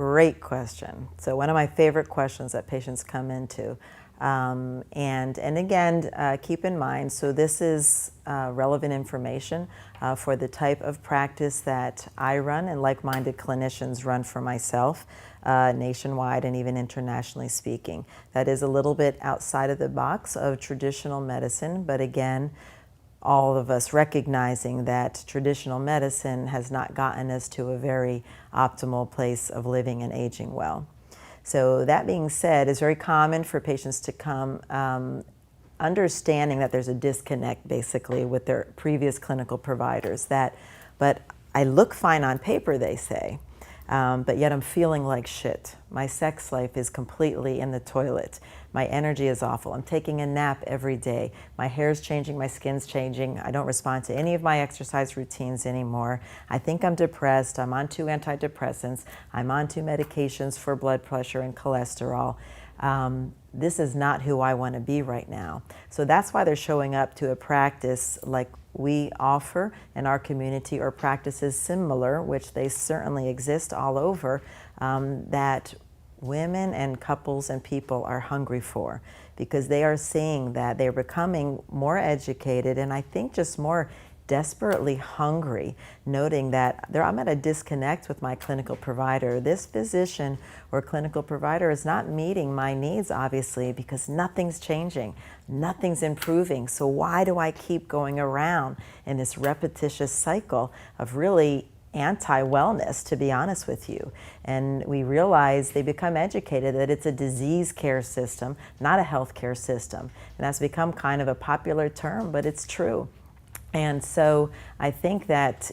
Great question. So one of my favorite questions that patients come into. And again, keep in mind, so this is relevant information for the type of practice that I run and like-minded clinicians run for myself, nationwide and even internationally speaking. That is a little bit outside of the box of traditional medicine, but again, all of us recognizing that traditional medicine has not gotten us to a very optimal place of living and aging well. So that being said, it's very common for patients to come understanding that there's a disconnect basically with their previous clinical providers. But I look fine on paper, they say, but yet I'm feeling like shit. My sex life is completely in the toilet. My energy is awful. I'm taking a nap every day. My hair's changing, my skin's changing. I don't respond to any of my exercise routines anymore. I think I'm depressed. I'm on 2 antidepressants. I'm on 2 medications for blood pressure and cholesterol. This is not who I want to be right now. So that's why they're showing up to a practice like we offer in our community, or practices similar, which they certainly exist all over, that women and couples and people are hungry for, because they are seeing that they're becoming more educated, and I think just more desperately hungry, noting that I'm at a disconnect with my clinical provider. This physician or clinical provider is not meeting my needs, obviously, because nothing's changing, nothing's improving. So why do I keep going around in this repetitious cycle of really anti-wellness, to be honest with you? And we realize they become educated that it's a disease care system, not a healthcare system. And that's become kind of a popular term, but it's true. And so I think that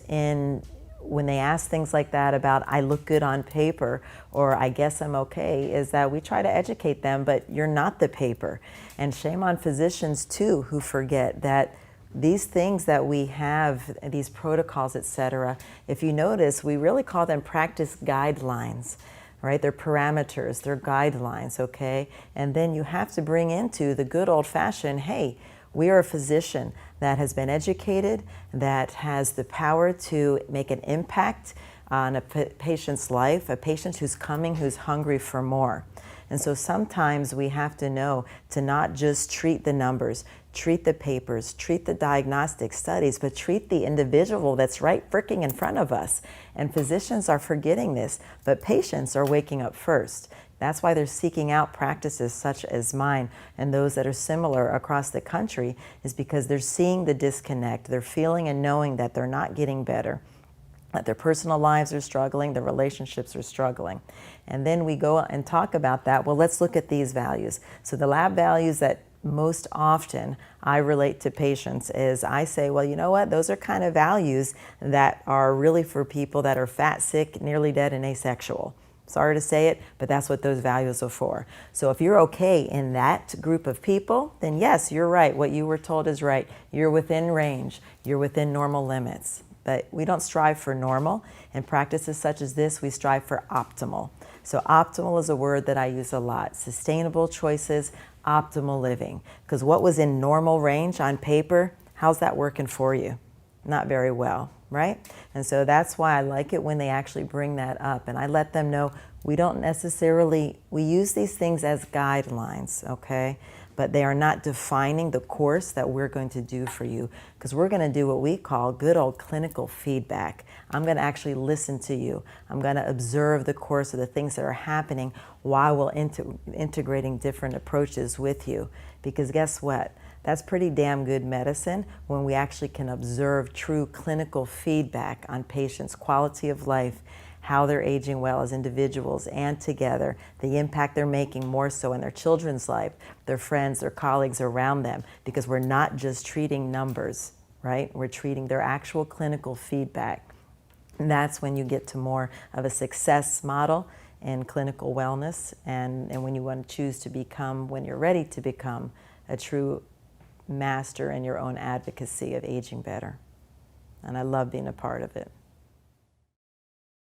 when they ask things like that about I look good on paper or I guess I'm okay, is that we try to educate them, but you're not the paper. And shame on physicians too, who forget that these things that we have, these protocols, etc., if you notice, we really call them practice guidelines, right? They're parameters, they're guidelines, okay? And then you have to bring into the good old-fashioned, hey, we are a physician that has been educated, that has the power to make an impact on a patient's life, a patient who's coming, who's hungry for more. And so sometimes we have to know to not just treat the numbers, treat the papers, treat the diagnostic studies, but treat the individual that's right freaking in front of us. And physicians are forgetting this, but patients are waking up first. That's why they're seeking out practices such as mine and those that are similar across the country, is because they're seeing the disconnect. They're feeling and knowing that they're not getting better, that their personal lives are struggling, their relationships are struggling. And then we go and talk about that. Well, let's look at these values. So the lab values that most often I relate to patients is I say, well, you know what? Those are kind of values that are really for people that are fat, sick, nearly dead, and asexual. Sorry to say it, but that's what those values are for. So if you're okay in that group of people, then yes, you're right. What you were told is right. You're within range. You're within normal limits. But we don't strive for normal. In practices such as this, we strive for optimal. So optimal is a word that I use a lot. Sustainable choices, optimal living. Because what was in normal range on paper, how's that working for you? Not very well, right? And so that's why I like it when they actually bring that up. And I let them know we don't necessarily, we use these things as guidelines, okay? But they are not defining the course that we're going to do for you, because we're going to do what we call good old clinical feedback. I'm going to actually listen to you. I'm going to observe the course of the things that are happening while we're integrating different approaches with you. Because guess what? That's pretty damn good medicine when we actually can observe true clinical feedback on patients' quality of life, how they're aging well as individuals and together, the impact they're making more so in their children's life, their friends, their colleagues around them, because we're not just treating numbers, right? We're treating their actual clinical feedback. And that's when you get to more of a success model in clinical wellness, and when you want to choose to become, when you're ready to become a true master in your own advocacy of aging better. And I love being a part of it.